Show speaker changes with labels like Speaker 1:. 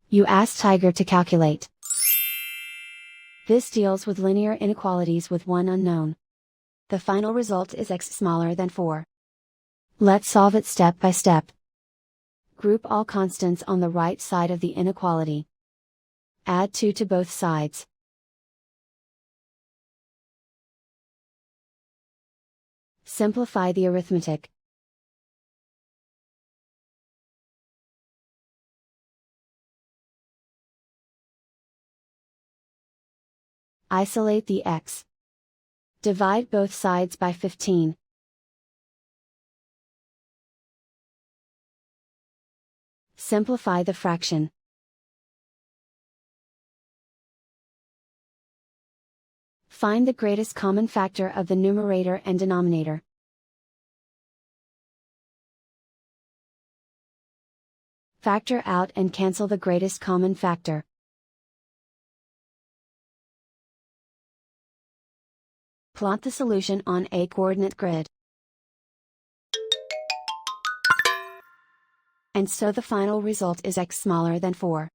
Speaker 1: You ask Tiger to calculate. This deals with linear inequalities with one unknown. The final result is x smaller than 4. Let's solve it step by step. Group all constants on the right side of the inequality. Add 2 to both sides. Simplify the arithmetic. Isolate the x. Divide both sides by 15. Simplify the fraction. Find the greatest common factor of the numerator and denominator. Factor out and cancel the greatest common factor. Plot the solution on a coordinate grid. And so the final result is x smaller than 4.